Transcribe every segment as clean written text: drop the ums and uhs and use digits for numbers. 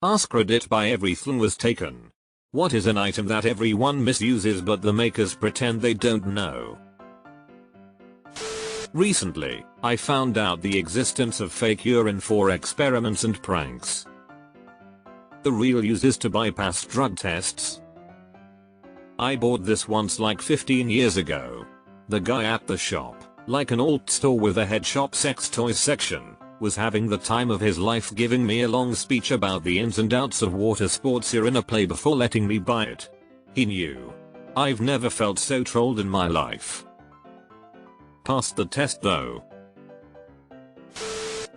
AskReddit by everything was taken. What is an item that everyone misuses but the makers pretend they don't know? Recently, I found out the existence of fake urine for experiments and pranks. The real use is to bypass drug tests. I bought this once like 15 years ago. The guy at the shop, like an alt store with a head shop sex toys section, was having the time of his life giving me a long speech about the ins and outs of water sports urine play before letting me buy it. He knew. I've never felt so trolled in my life. Passed the test though.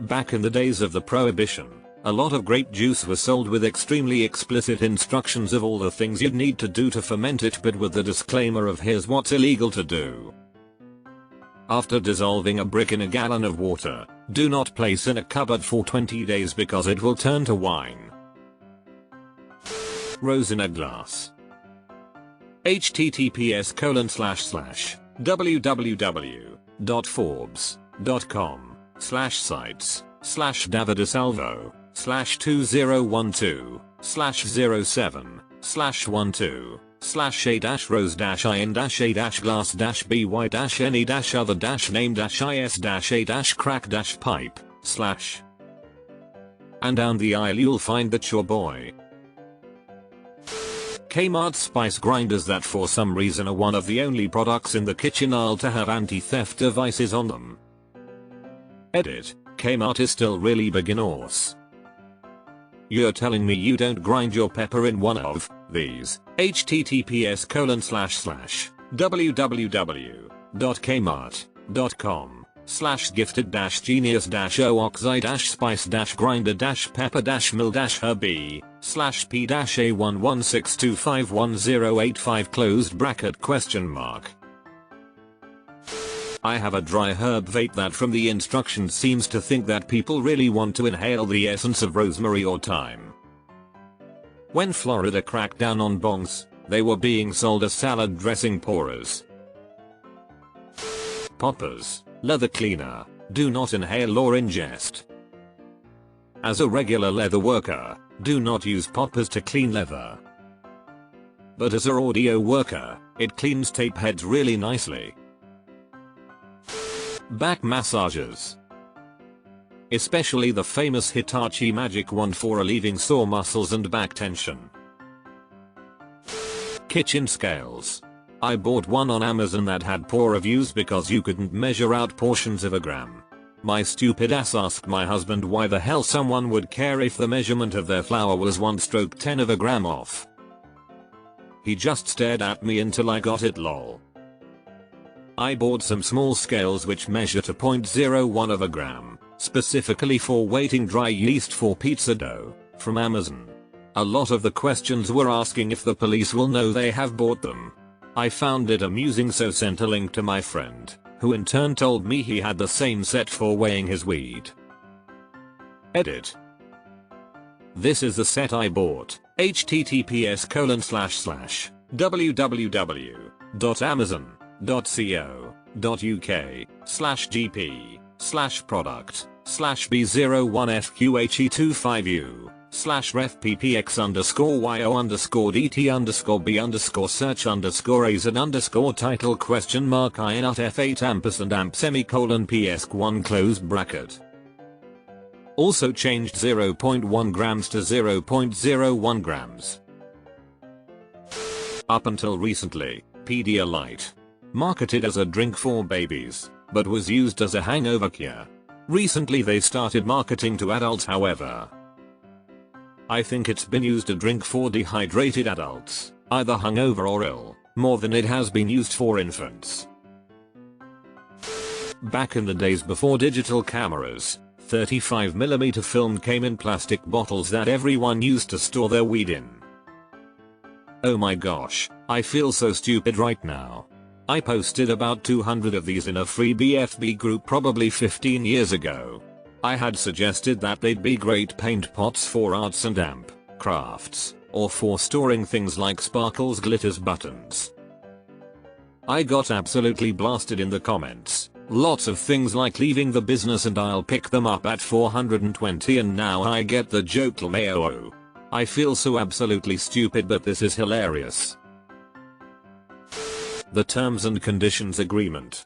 Back in the days of the prohibition, a lot of grape juice was sold with extremely explicit instructions of all the things you'd need to do to ferment it, but with the disclaimer of here's what's illegal to do. After dissolving a brick in a gallon of water, do not place in a cupboard for 20 days because it will turn to wine. Rose in a glass. https://www.forbes.com/sites/davidasalvo/2012/a-rose-in-a-crack-pipe/ and down the aisle you'll find that your boy Kmart spice grinders that for some reason are one of the only products in the kitchen aisle to have anti-theft devices on them. Edit. Kmart is still really beginners. You're telling me you don't grind your pepper in one of these? https://www.kmart.com/gifted-genius-oxide-spice-grinder-pepper-mil-herb/p-a116251085 closed bracket question mark. I have a dry herb vape that from the instructions seems to think that people really want to inhale the essence of rosemary or thyme. When Florida cracked down on bongs, they were being sold as salad dressing pourers. Poppers, leather cleaner, do not inhale or ingest. As a regular leather worker, do not use poppers to clean leather. But as a audio worker, it cleans tape heads really nicely. Back massages. Especially the famous Hitachi magic wand for relieving sore muscles and back tension. Kitchen scales. I bought one on Amazon that had poor reviews because you couldn't measure out portions of a gram. My stupid ass asked my husband why the hell someone would care if the measurement of their flour was 1/10 of a gram off. He just stared at me until I got it, lol. I bought some small scales which measure to 0.01 of a gram, specifically for weighting dry yeast for pizza dough, from Amazon. A lot of the questions were asking if the police will know they have bought them. I found it amusing, so sent a link to my friend, who in turn told me he had the same set for weighing his weed. Edit. This is the set I bought. https://www.amazon.co.uk/gp/product/b01fqhe252//ref/ppx_co_y_pt_pt_1 close bracket. Also changed 0.1 grams to 0.01 grams. Up until recently, Pedialyte, marketed as a drink for babies, but was used as a hangover cure. Recently they started marketing to adults, however. I think it's been used a drink for dehydrated adults, either hungover or ill, more than it has been used for infants. Back in the days before digital cameras, 35mm film came in plastic bottles that everyone used to store their weed in. Oh my gosh, I feel so stupid right now. I posted about 200 of these in a free BFB group probably 15 years ago. I had suggested that they'd be great paint pots for arts and amp crafts, or for storing things like sparkles, glitters, buttons. I got absolutely blasted in the comments. Lots of things like leaving the business and I'll pick them up at 420, and now I get the joke, lmao. I feel so absolutely stupid, but this is hilarious. The terms and conditions agreement.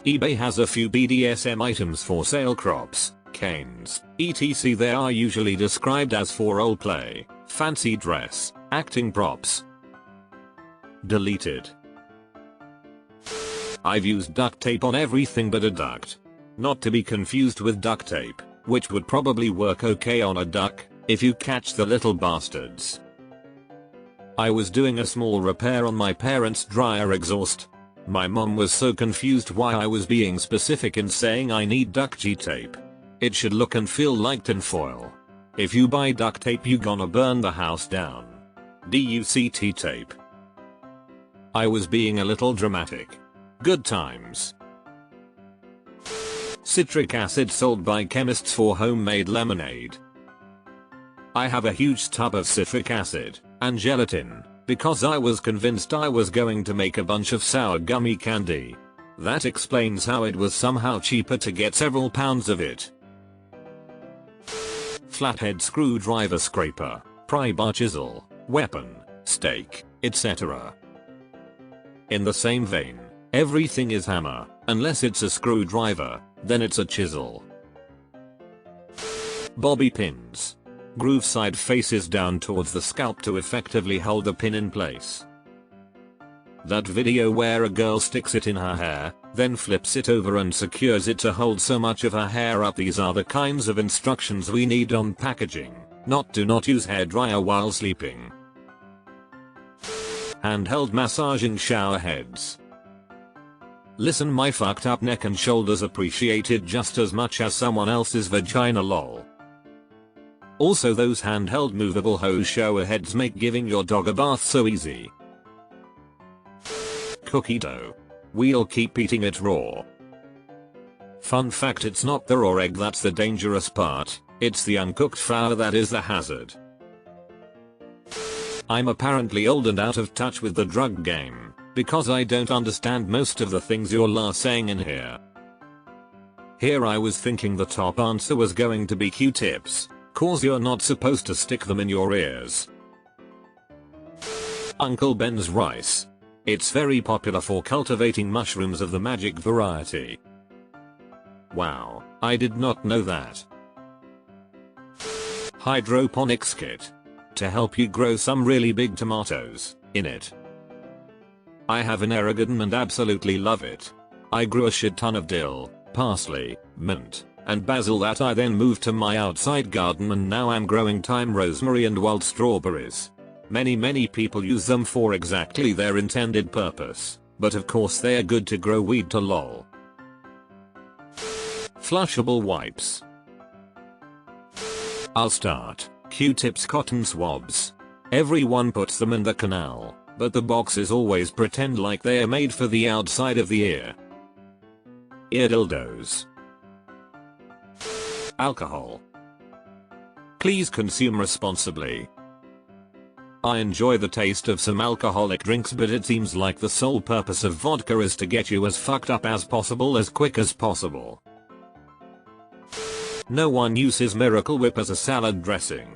eBay has a few BDSM items for sale: crops, canes, etc. They are usually described as for role play, fancy dress, acting props. Deleted. I've used duct tape on everything but a duct. Not to be confused with duct tape, which would probably work okay on a duck, if you catch the little bastards. I was doing a small repair on my parents' dryer exhaust. My mom was so confused why I was being specific in saying I need duct tape. It should look and feel like tinfoil. If you buy duct tape, you gonna burn the house down. DUCT tape. I was being a little dramatic. Good times. Citric acid sold by chemists for homemade lemonade. I have a huge tub of citric acid and gelatin because I was convinced I was going to make a bunch of sour gummy candy. That explains how it was somehow cheaper to get several pounds of it. Flathead screwdriver, scraper, pry bar, chisel, weapon, stake, etc. In the same vein, everything is hammer, unless it's a screwdriver, then it's a chisel. Bobby pins. Groove side faces down towards the scalp to effectively hold the pin in place. That video where a girl sticks it in her hair, then flips it over and secures it to hold so much of her hair up. These are the kinds of instructions we need on packaging. Do not use hairdryer while sleeping. Handheld massaging shower heads. Listen, my fucked up neck and shoulders appreciate it just as much as someone else's vagina, lol. Also, those handheld movable hose shower heads make giving your dog a bath so easy. Cookie dough. We'll keep eating it raw. Fun fact, it's not the raw egg that's the dangerous part, it's the uncooked flour that is the hazard. I'm apparently old and out of touch with the drug game, because I don't understand most of the things you're saying in here. Here I was thinking the top answer was going to be Q-tips, cause you're not supposed to stick them in your ears. Uncle Ben's rice. It's very popular for cultivating mushrooms of the magic variety. Wow, I did not know that. Hydroponics kit. To help you grow some really big tomatoes in it. I have an Oregon and absolutely love it. I grew a shit ton of dill, parsley, mint, and basil that I then moved to my outside garden, and now I'm growing thyme, rosemary, and wild strawberries. Many people use them for exactly their intended purpose, but of course they are good to grow weed to, lol. Flushable wipes. I'll start. Q-tips, cotton swabs. Everyone puts them in the canal, but the boxes always pretend like they are made for the outside of the ear. Ear dildos. Alcohol. Please consume responsibly. I enjoy the taste of some alcoholic drinks, but it seems like the sole purpose of vodka is to get you as fucked up as possible as quick as possible. No one uses Miracle Whip as a salad dressing.